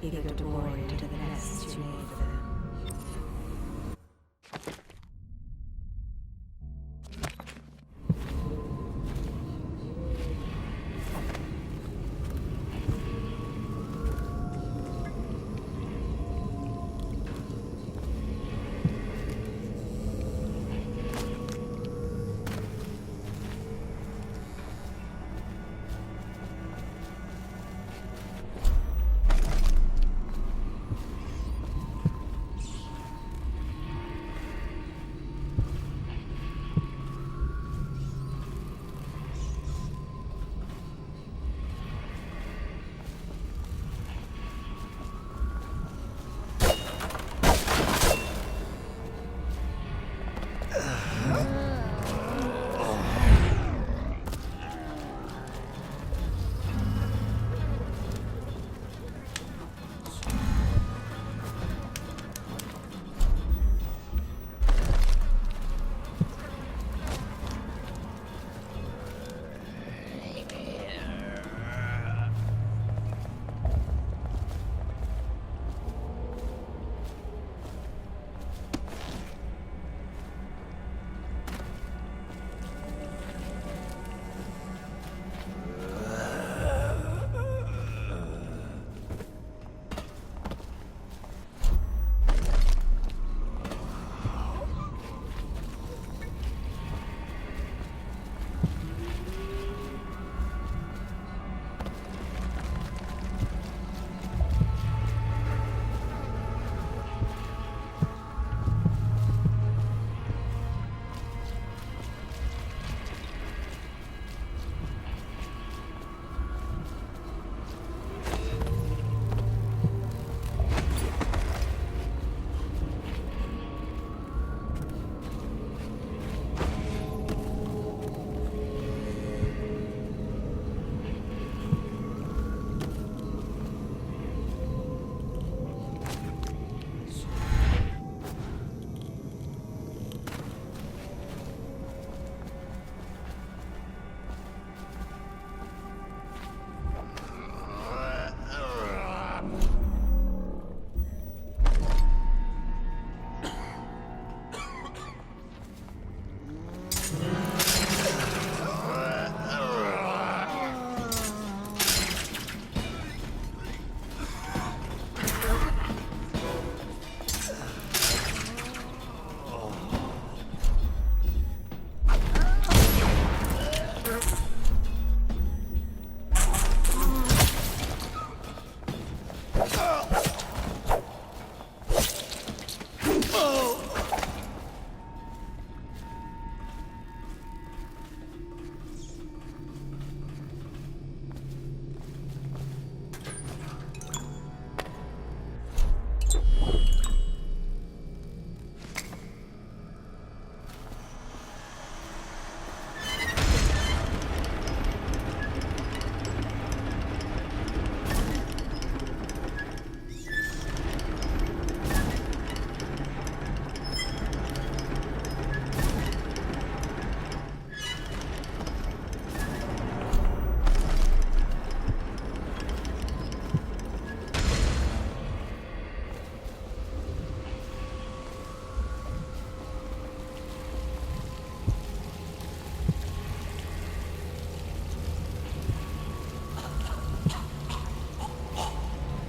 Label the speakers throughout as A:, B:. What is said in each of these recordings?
A: eager to bore into the nests you made for them.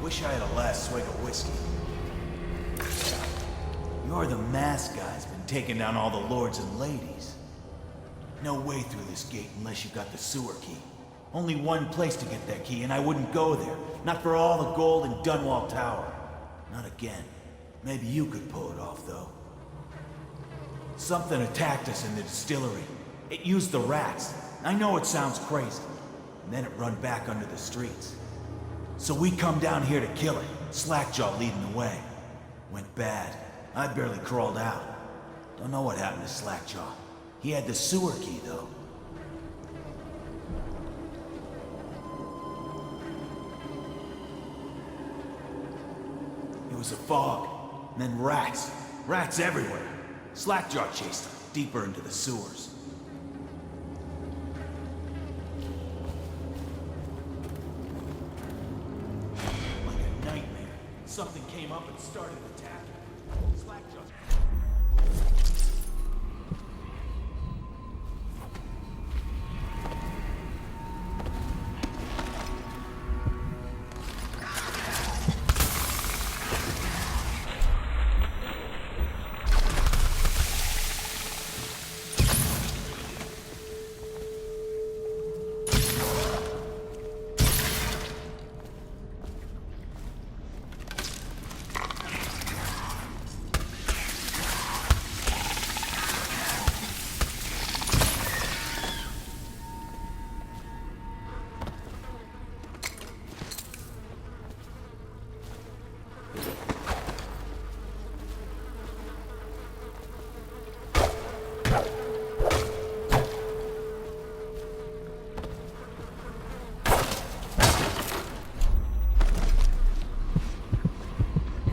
B: Wish I had a last swig of whiskey. You're the masked guy's been taking down all the lords and ladies. No way through this gate unless you've got the sewer key. Only one place to get that key, and I wouldn't go there. Not for all the gold in Dunwall Tower. Not again. Maybe you could pull it off, though. Something attacked us in the distillery. It used the rats. I know it sounds crazy. And then it run back under the streets. So we come down here to kill it, Slackjaw leading the way. Went bad. I barely crawled out. Don't know what happened to Slackjaw. He had the sewer key, though. It was a fog, and then rats. Rats everywhere. Slackjaw chased him deeper into the sewers. Like a nightmare. Something came up and started attacking. Slackjaw.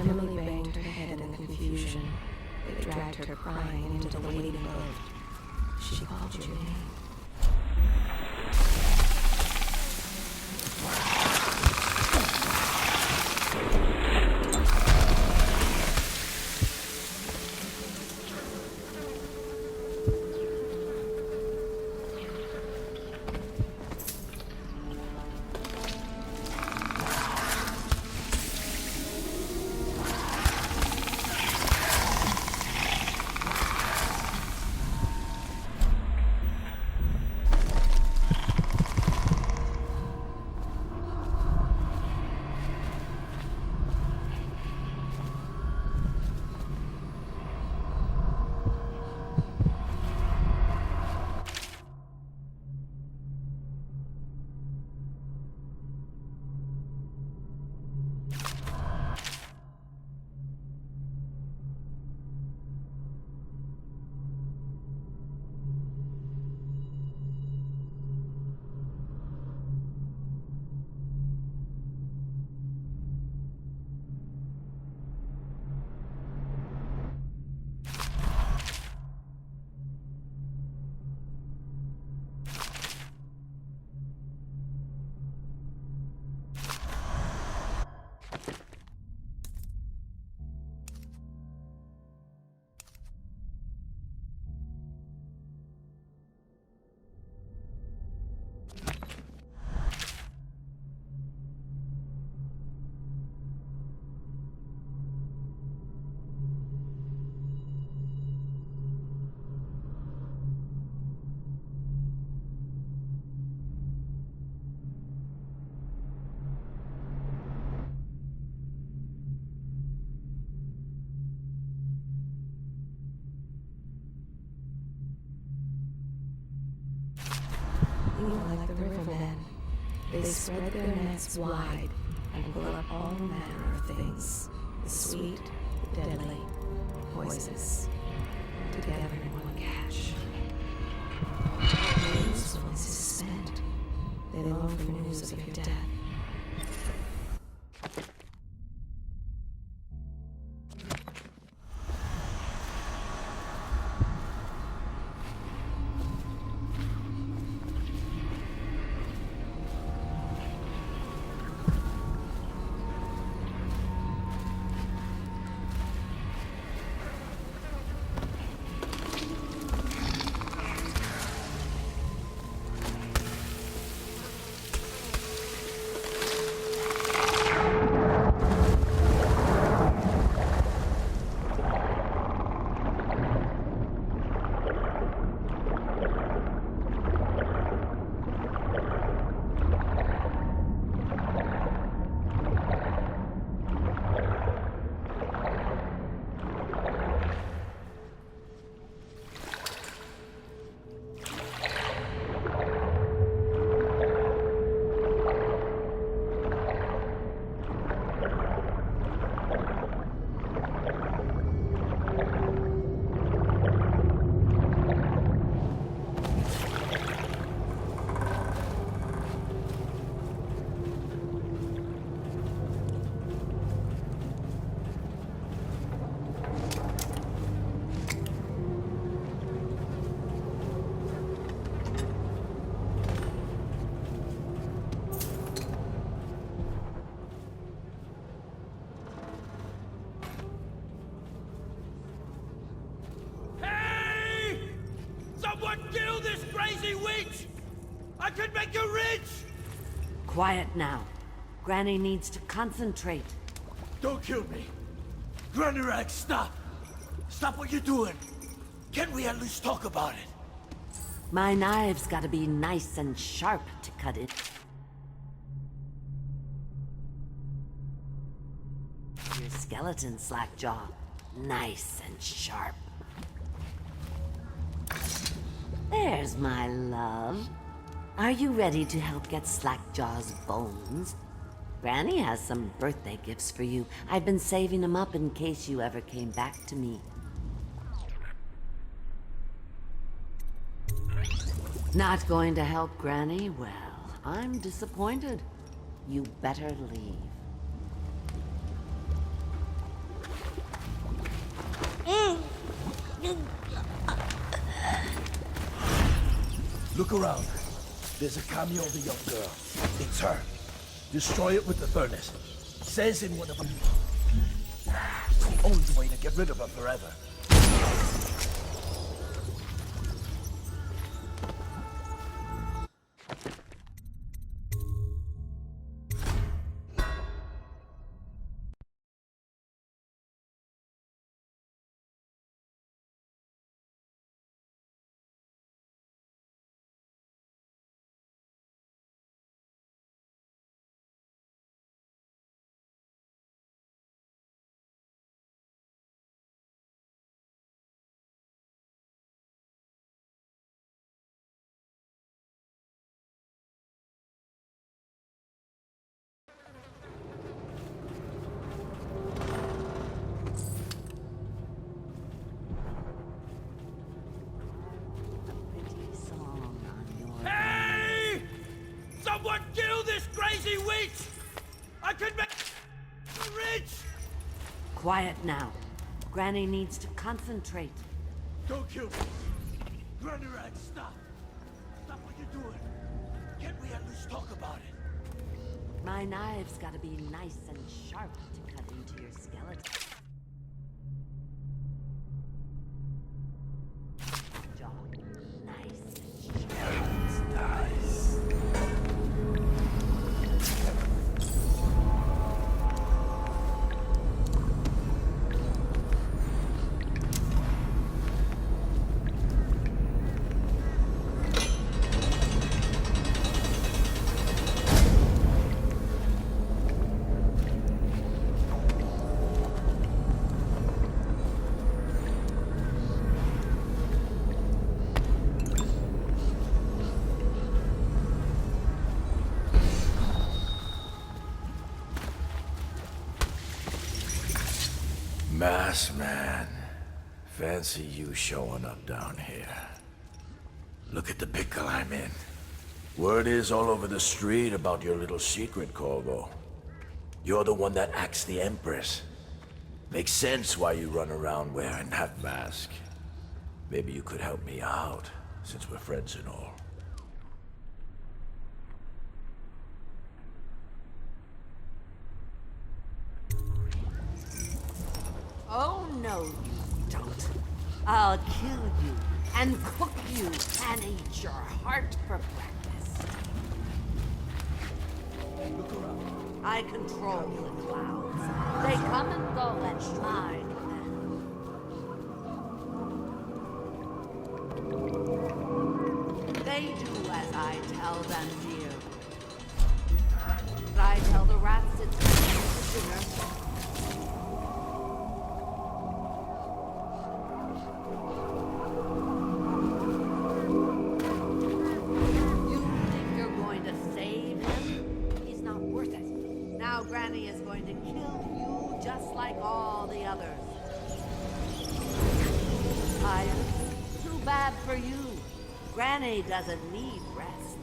A: Emily banged her head in the confusion. They dragged her crying into the waiting boat. She called your name. Like the rivermen, they spread their nets wide and pull up all manner of things, the sweet, the deadly, poisonous, together in one catch. Their usefulness is spent. They long for news of your death.
C: crazy witch! I could make you rich!
D: Quiet now. Granny needs to concentrate.
C: Don't kill me. Granny Rag, stop! Stop what you're doing! Can't we at least talk about it?
D: My knives gotta be nice and sharp to cut it. Your skeleton, Slackjaw. Nice and sharp. There's my love. Are you ready to help get Slackjaw's bones? Granny has some birthday gifts for you. I've been saving them up in case you ever came back to me. Not going to help Granny? Well, I'm disappointed. You better leave.
C: Look around. There's a cameo of a young girl. It's her. Destroy it with the furnace. Says in one of them. Only way to get rid of her forever. Someone kill this crazy witch! I could make you rich!
D: Quiet now. Granny needs to concentrate.
C: Don't kill me. Granny Rag, stop. Stop what you're doing. Can't we at least talk about it?
D: My knives gotta be nice and sharp to cut into your skeleton. Jaw, nice and sharp.
C: Nice. Mass man, fancy you showing up down here. Look at the pickle I'm in. Word is all over the street about your little secret, Corvo. You're the one that acts the Empress. Makes sense why you run around wearing that mask. Maybe you could help me out, since we're friends and all.
D: Oh, no, you don't. I'll kill you and cook you and eat your heart for breakfast.
C: Look around.
D: I control the clouds. They come and go at my command. They do as I tell them, dear. But I tell the rats it's for dinner. Granny is going to kill you just like all the others. Too bad for you. Granny doesn't need rest.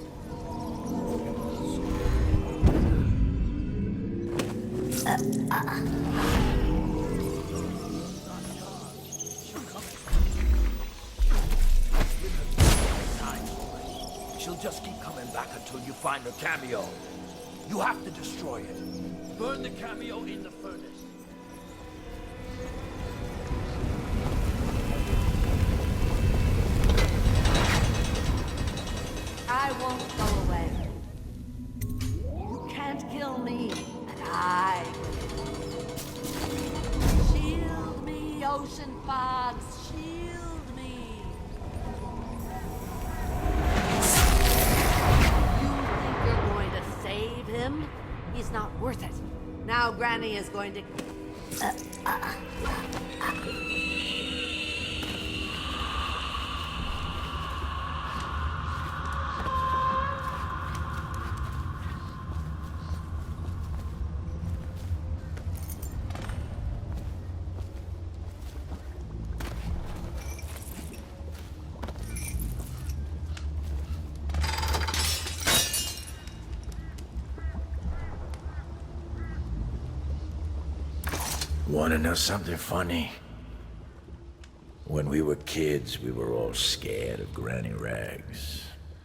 C: She'll just keep coming back until you find the cameo. You have to destroy it. Burn the cameo in the furnace.
D: I won't go away. You can't kill me, and I will. Shield me, ocean fogs, shield me. You think you're going to save him? He's not worth it. Now Granny is going to...
C: Wanna know something funny? When we were kids, we were all scared of Granny Rags.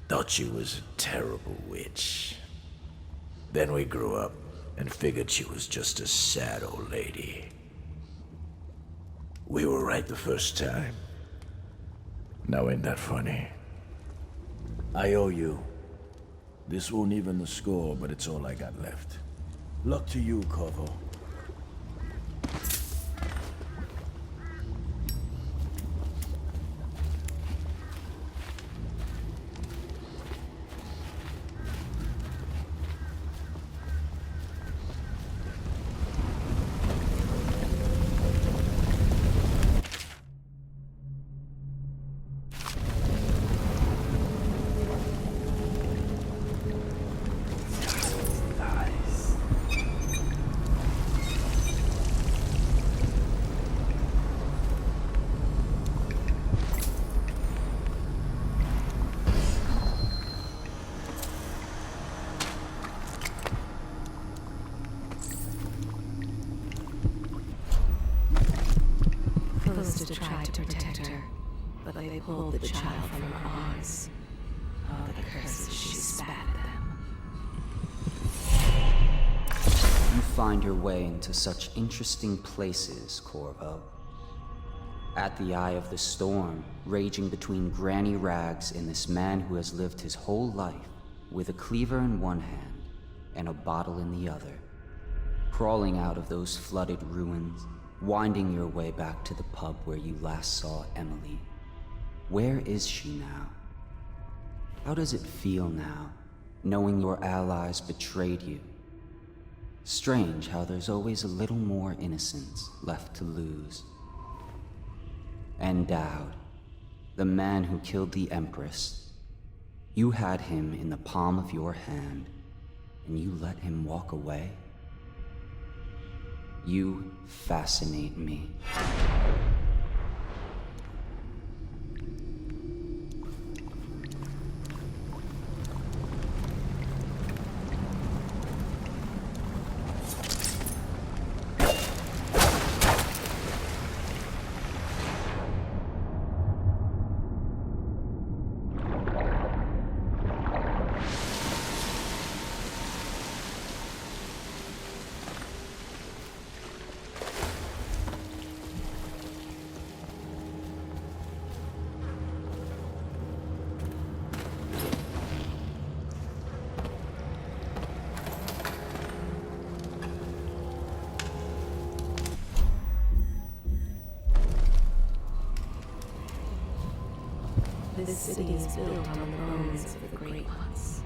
C: Thought she was a terrible witch. Then we grew up and figured she was just a sad old lady. We were right the first time. Now ain't that funny? I owe you. This won't even the score, but it's all I got left. Luck to you, Corvo.
A: To try to protect her, but they pulled the child from her arms. Oh, the curses she spat at them.
E: You find your way into such interesting places, Corvo. At the eye of the storm, raging between Granny Rags and this man who has lived his whole life with a cleaver in one hand and a bottle in the other. Crawling out of those flooded ruins, winding your way back to the pub where you last saw Emily. Where is she now? How does it feel now, knowing your allies betrayed you? Strange how there's always a little more innocence left to lose. And Dowd, the man who killed the Empress. You had him in the palm of your hand, and you let him walk away? You fascinate me.
A: This city is built on the bones of the Great Ones.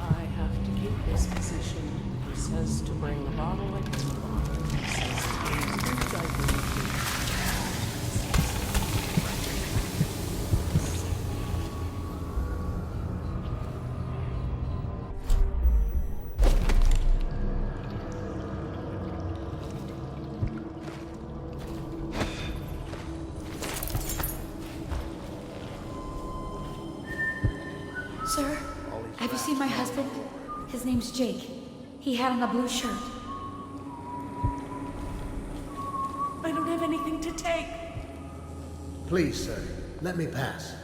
F: I have to keep this position. He says to bring the bottle like it's water. He says to use the diaper.
G: Sir, have you seen my husband? His name's Jake. He had on a blue shirt.
F: I don't have anything to take.
H: Please, sir, let me pass.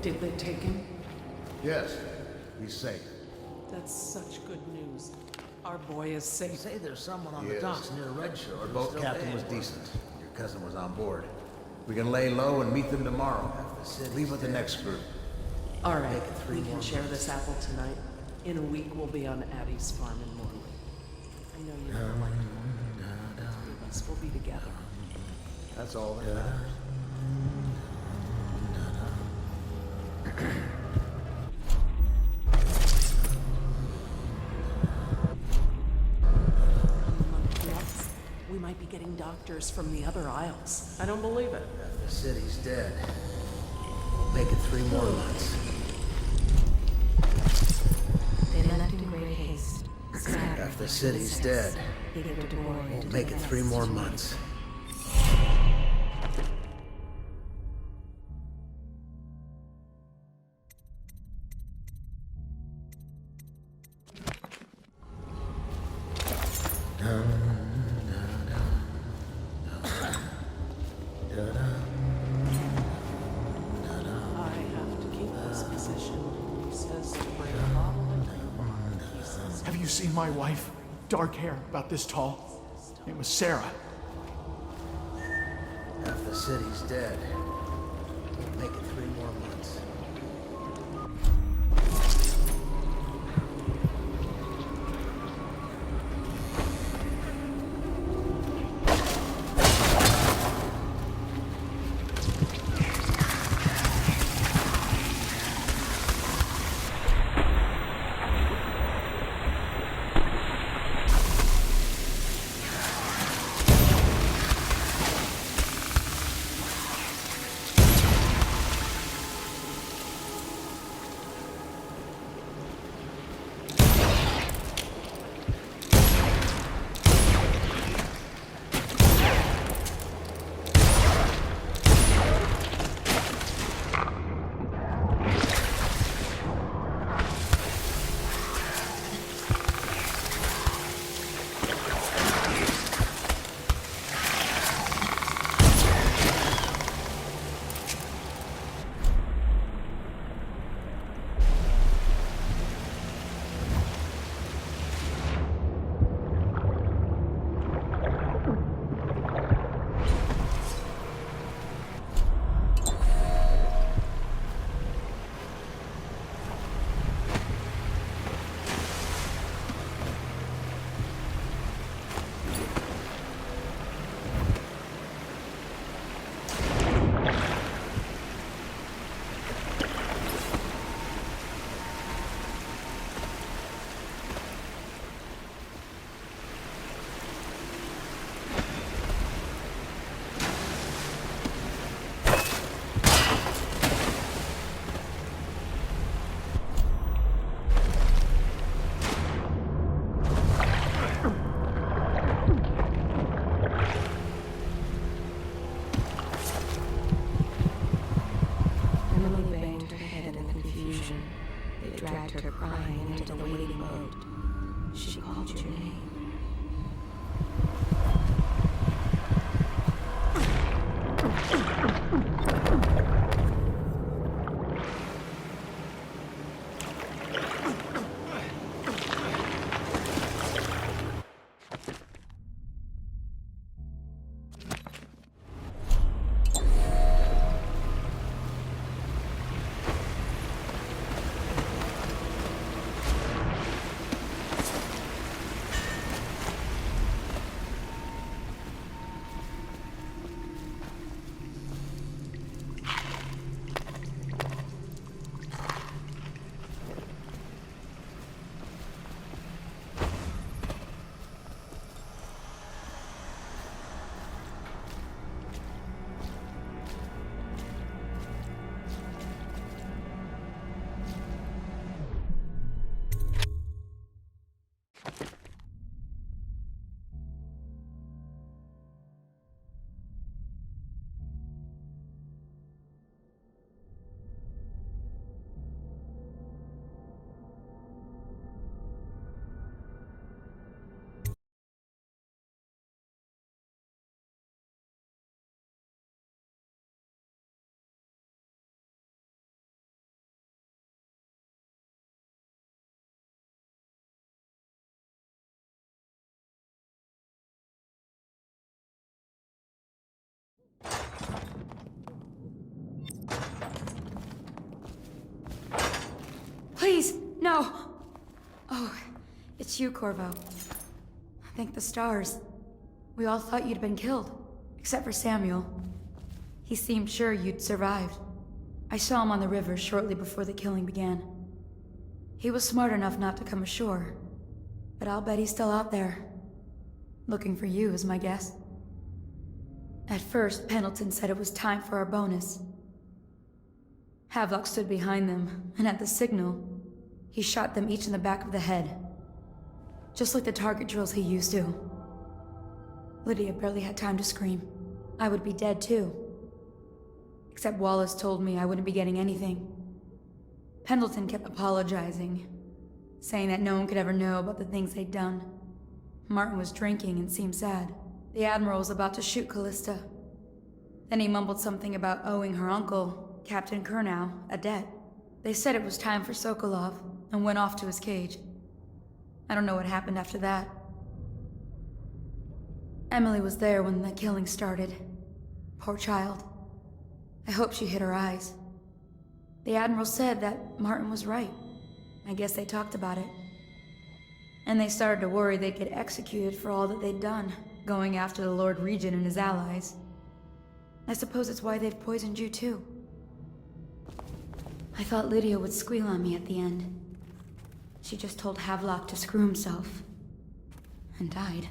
F: Did they take him?
H: Yes, he's safe.
F: That's such good news. Our boy is safe.
I: Say there's someone on the docks near Red Shore.
H: The boat captain was decent. cousin was on board. We can lay low and meet them tomorrow. Leave with the next group.
F: All right, we can share this apple tonight. In a week, we'll be on Addie's farm in Morley. I know you never liked it. The three of us will be together.
H: That's all that matters.
F: Next, we might be getting doctors from the other aisles. I don't believe it.
H: The city's dead. Make it 3 more months.
A: They left in great haste.
H: If the city's dead, we'll make it 3 more months.
F: I have to keep this position. He says to bring a bottle and he says
I: Have you seen my wife? Dark hair, about this tall. Name was Sarah.
H: If the city's dead, we'll make it 3 more months.
G: Please, no! Oh, it's you, Corvo. Thank the stars. We all thought you'd been killed, except for Samuel. He seemed sure you'd survived. I saw him on the river shortly before the killing began. He was smart enough not to come ashore, but I'll bet he's still out there. Looking for you is my guess. At first, Pendleton said it was time for our bonus. Havelock stood behind them, and at the signal, he shot them each in the back of the head. Just like the target drills he used to. Lydia barely had time to scream. I would be dead too. Except Wallace told me I wouldn't be getting anything. Pendleton kept apologizing, saying that no one could ever know about the things they'd done. Martin was drinking and seemed sad. The Admiral was about to shoot Callista. Then he mumbled something about owing her uncle, Captain Kurnow, a debt. They said it was time for Sokolov, and went off to his cage. I don't know what happened after that. Emily was there when the killing started. Poor child. I hope she hid her eyes. The Admiral said that Martin was right. I guess they talked about it. And they started to worry they'd get executed for all that they'd done, going after the Lord Regent and his allies. I suppose it's why they've poisoned you too. I thought Lydia would squeal on me at the end. She just told Havelock to screw himself. And died.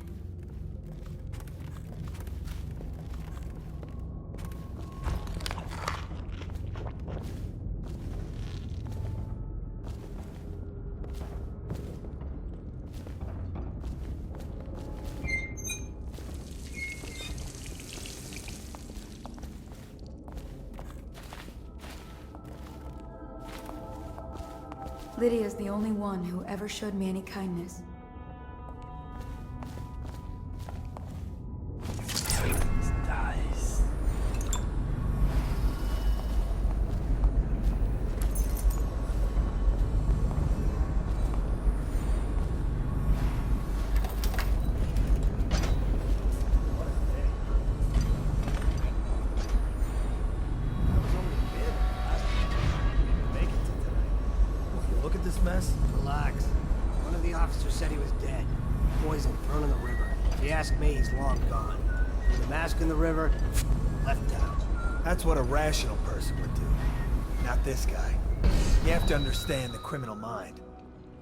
G: Lydia's the only one who ever showed me any kindness.
H: Mess?
J: Relax. One of the officers said he was dead. Poisoned, thrown in the river. If you ask me, he's long gone. Threw the mask in the river, left town.
H: That's what a rational person would do. Not this guy. You have to understand the criminal mind.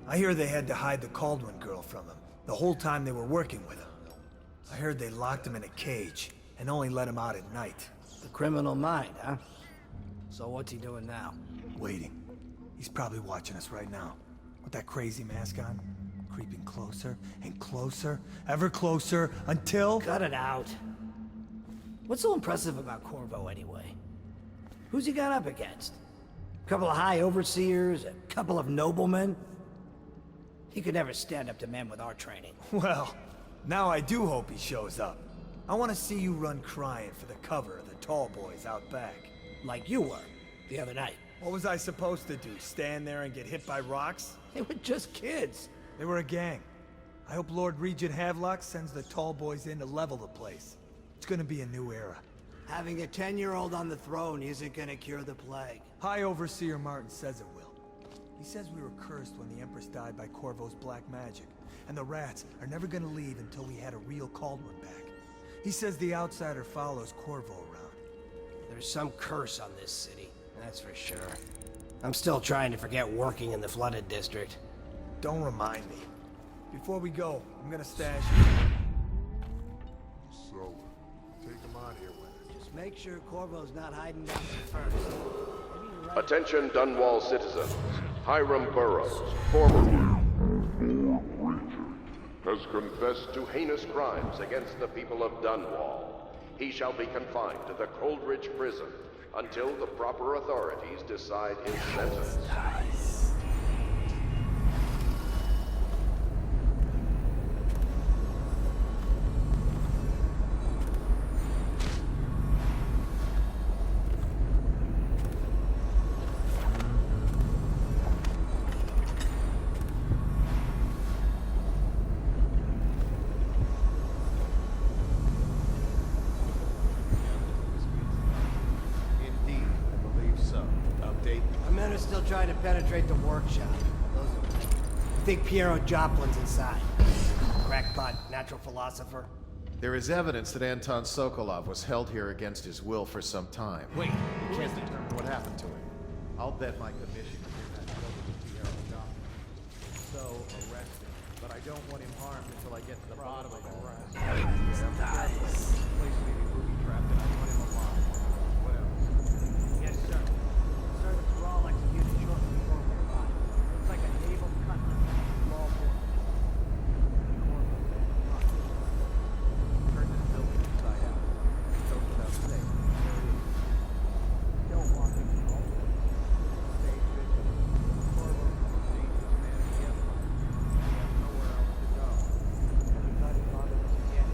H: I hear they had to hide the Kaldwin girl from him, the whole time they were working with him. I heard they locked him in a cage, and only let him out at night.
J: The criminal mind, huh? So what's he doing now?
H: Waiting. He's probably watching us right now, with that crazy mask on, creeping closer and closer, ever closer, until...
J: Cut it out. What's so impressive about Corvo, anyway? Who's he got up against? A couple of high overseers, a couple of noblemen? He could never stand up to men with our training.
H: Well, now I do hope he shows up. I want to see you run crying for the cover of the tall boys out back.
J: Like you were, the other night.
H: What was I supposed to do, stand there and get hit by rocks?
J: They were just kids.
H: They were a gang. I hope Lord Regent Havelock sends the tall boys in to level the place. It's gonna be a new era.
J: Having a 10-year-old on the throne isn't gonna cure the plague.
H: High Overseer Martin says it will. He says we were cursed when the Empress died by Corvo's black magic, and the rats are never gonna leave until we had a real Kaldwin back. He says the outsider follows Corvo around.
J: There's some curse on this city. That's for sure. I'm still trying to forget working in the flooded district.
H: Don't remind me. Before we go, I'm gonna stash
K: So, take him out here with us.
J: Just make sure Corvo's not hiding down there first.
L: Attention Dunwall citizens. Hiram Burrows, former has confessed to heinous crimes against the people of Dunwall. He shall be confined to the Coldridge prison until the proper authorities decide his sentence.
J: Trying to penetrate straight to workshop. Those are like... I think Piero Joplin's inside. Crackpot, natural philosopher.
K: There is evidence that Anton Sokolov was held here against his will for some time. Wait, we can't determine what happened to him. I'll bet my commission to hear that spoken to Piero Joplin. So, arrest him. But I don't want him harmed until I get to the bottom of it. Nice. Place may be booby-trapped and I want him alive. What else?
J: Yes, sir. Servants were all executed shortly before we arrived. It's like a naval cutlass. Small boy.
K: Turn this building inside out. Goes without saying. There he is. Don't walk into all this. Stay vigilant. Corvo is the dangerous man in the Empire. He has nowhere else to go.
J: Everybody bothered us again.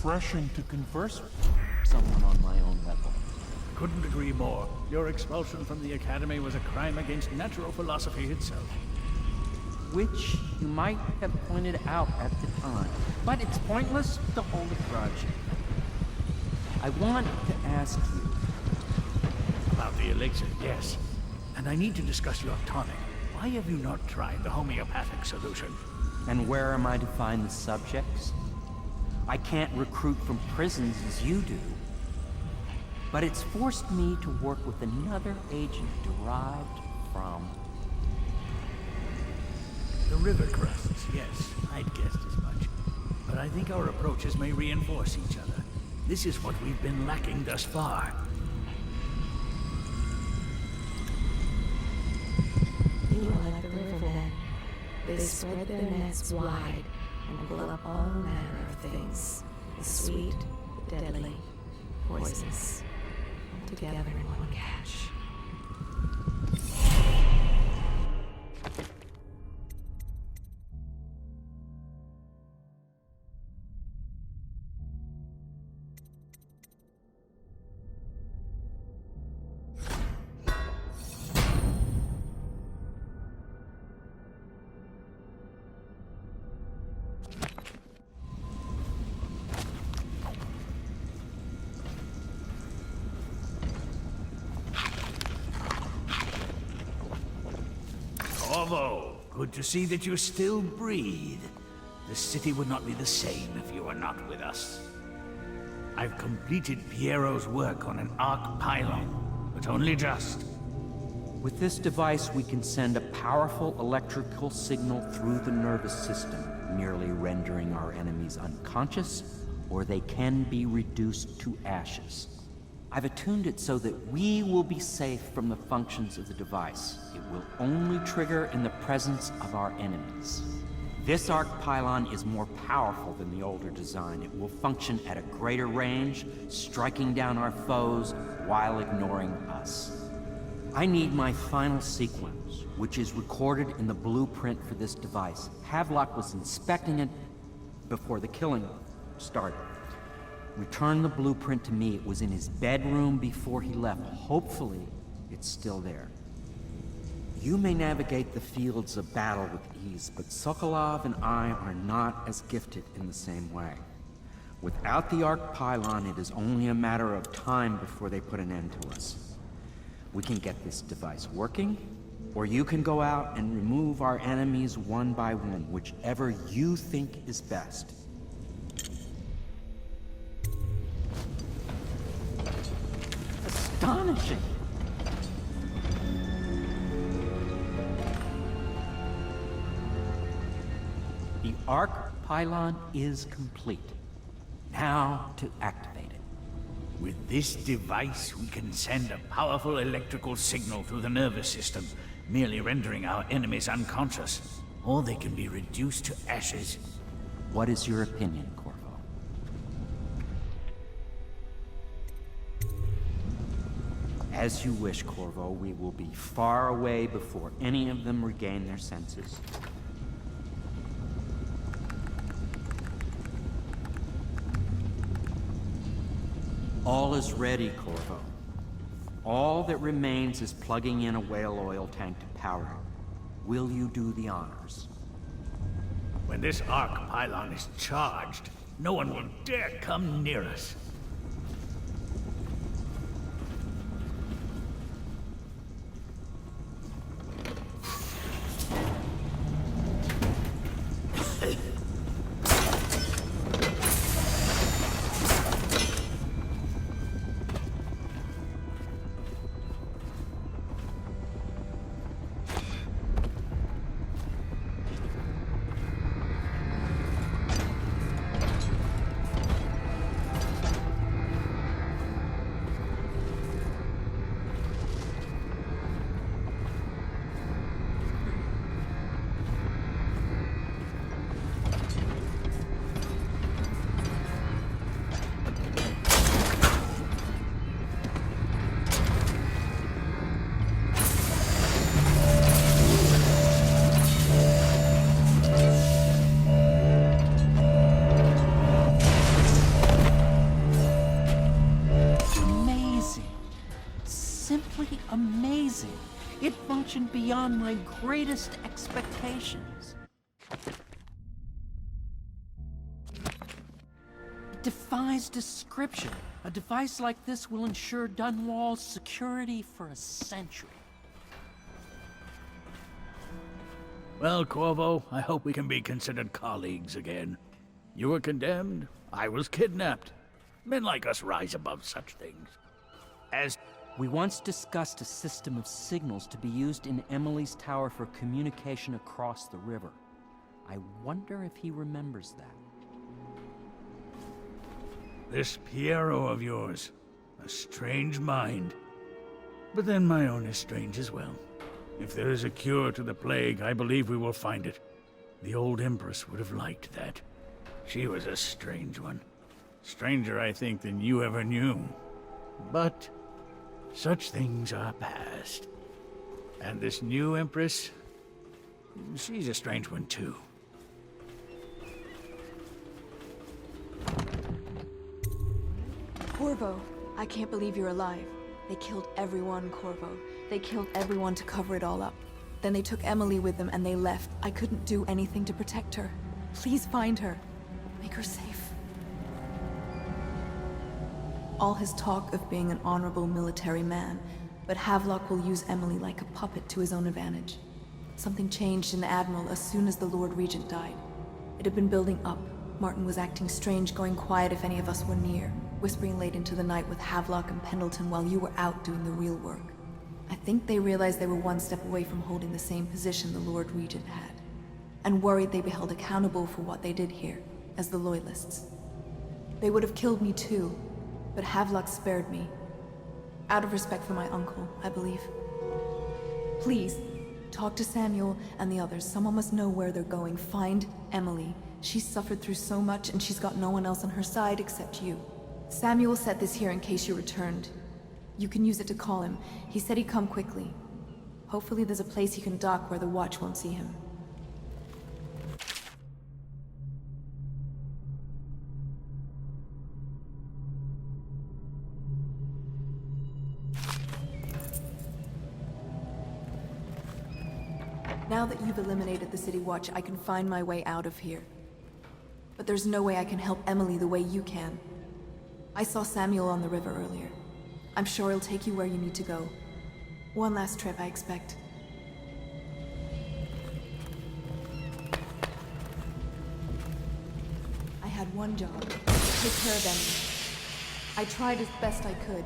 M: refreshing to converse with someone on my own level.
N: Couldn't agree more. Your expulsion from the Academy was a crime against natural philosophy itself.
M: Which you might have pointed out at the time. But it's pointless to hold a grudge. I want to ask you...
N: About the elixir, yes. And I need to discuss your tonic. Why have you not tried the homeopathic solution?
M: And where am I to find the subjects? I can't recruit from prisons as you do. But it's forced me to work with another agent derived from...
N: The river crusts, yes. I'd guessed as much. But I think our approaches may reinforce each other. This is what we've been lacking thus far.
A: You are like the rivermen. They spread their nets wide and pull up all manner of things. The sweet, the deadly, poisonous. Together in one catch.
N: Corvo, good to see that you still breathe. The city would not be the same if you were not with us. I've completed Piero's work on an arc pylon, but only just.
M: With this device, we can send a powerful electrical signal through the nervous system, merely rendering our enemies unconscious, or they can be reduced to ashes. I've attuned it so that we will be safe from the functions of the device. It will only trigger in the presence of our enemies. This arc pylon is more powerful than the older design. It will function at a greater range, striking down our foes while ignoring us. I need my final sequence, which is recorded in the blueprint for this device. Havelock was inspecting it before the killing started. Returned the blueprint to me. It was in his bedroom before he left. Hopefully, it's still there. You may navigate the fields of battle with ease, but Sokolov and I are not as gifted in the same way. Without the arc pylon, it is only a matter of time before they put an end to us. We can get this device working, or you can go out and remove our enemies one by one, whichever you think is best. Astonishing! The arc pylon is complete. Now to activate it.
N: With this device, we can send a powerful electrical signal through the nervous system, merely rendering our enemies unconscious, or they can be reduced to ashes.
M: What is your opinion, Corvo? As you wish, Corvo. We will be far away before any of them regain their senses. All is ready, Corvo. All that remains is plugging in a whale oil tank to power it. Will you do the honors?
N: When this arc pylon is charged, no one will dare come near us.
M: expansion beyond my greatest expectations. It defies description. A device like this will ensure Dunwall's security for a century.
N: Well, Corvo, I hope we can be considered colleagues again. You were condemned, I was kidnapped. Men like us rise above such things.
M: We once discussed a system of signals to be used in Emily's tower for communication across the river. I wonder if he remembers that.
N: This Piero of yours, a strange mind. But then my own is strange as well. If there is a cure to the plague, I believe we will find it. The old Empress would have liked that. She was a strange one. Stranger, I think, than you ever knew. But such things are past. And this new Empress, she's a strange one too.
A: Corvo, I can't believe you're alive. They killed everyone, Corvo. They killed everyone to cover it all up. Then they took Emily with them and they left. I couldn't do anything to protect her. Please find her. Make her safe. All his talk of being an honorable military man, but Havelock will use Emily like a puppet to his own advantage. Something changed in the Admiral as soon as the Lord Regent died. It had been building up. Martin was acting strange, going quiet if any of us were near, whispering late into the night with Havelock and Pendleton while you were out doing the real work. I think they realized they were one step away from holding the same position the Lord Regent had, and worried they'd be held accountable for what they did here, as the Loyalists. They would have killed me too, but Havelock spared me. Out of respect for my uncle, I believe. Please, talk to Samuel and the others. Someone must know where they're going. Find Emily. She's suffered through so much and she's got no one else on her side except you. Samuel set this here in case you returned. You can use it to call him. He said he'd come quickly. Hopefully there's a place he can dock where the watch won't see him. Now that you've eliminated the City Watch, I can find my way out of here. But there's no way I can help Emily the way you can. I saw Samuel on the river earlier. I'm sure he'll take you where you need to go. One last trip, I expect. I had one job. Take care of Emily. I tried as best I could.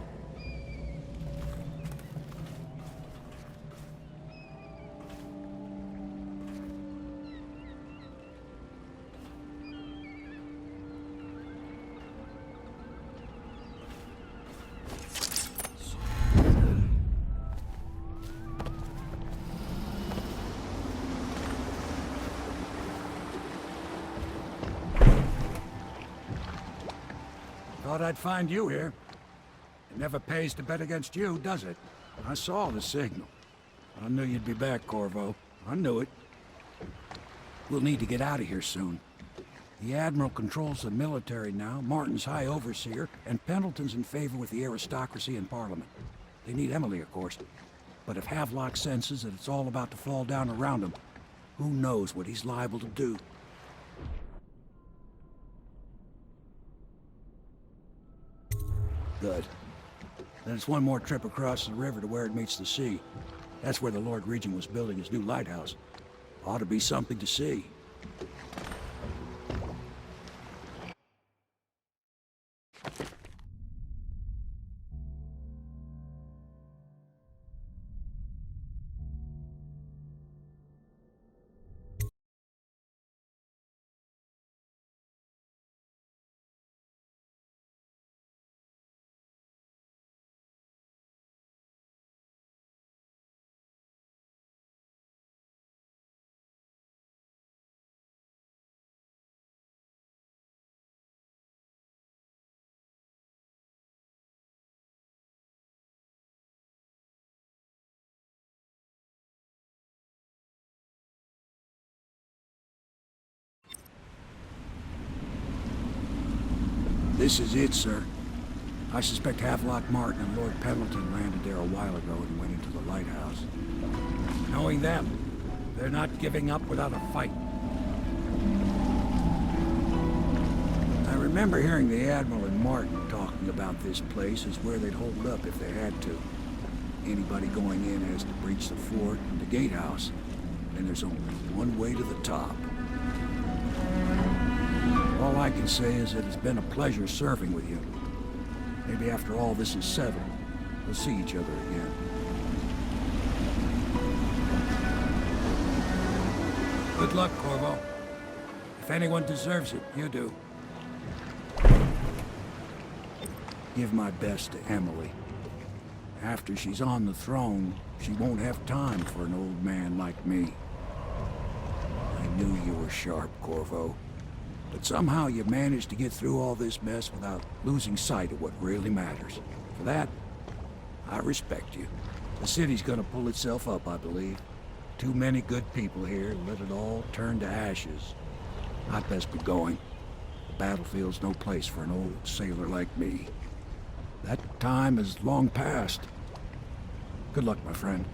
O: Thought I'd find you here. It never pays to bet against you, does it? I saw the signal. I knew you'd be back, Corvo. I knew it. We'll need to get out of here soon. The Admiral controls the military now, Martin's High Overseer, and Pendleton's in favor with the aristocracy and Parliament. They need Emily, of course. But if Havelock senses that it's all about to fall down around him, who knows what he's liable to do? Good. Then it's one more trip across the river to where it meets the sea. That's where the Lord Regent was building his new lighthouse. Ought to be something to see. This is it, sir. I suspect Havelock Martin and Lord Pendleton landed there a while ago and went into the lighthouse. Knowing them, they're not giving up without a fight. I remember hearing the Admiral and Martin talking about this place as where they'd hold up if they had to. Anybody going in has to breach the fort and the gatehouse, and there's only one way to the top. All I can say is that it's been a pleasure serving with you. Maybe after all this is settled, we'll see each other again. Good luck, Corvo. If anyone deserves it, you do. Give my best to Emily. After she's on the throne, she won't have time for an old man like me. I knew you were sharp, Corvo. But somehow you managed to get through all this mess without losing sight of what really matters. For that, I respect you. The city's gonna pull itself up, I believe. Too many good people here to let it all turn to ashes. I'd best be going. The battlefield's no place for an old sailor like me. That time is long past. Good luck, my friend.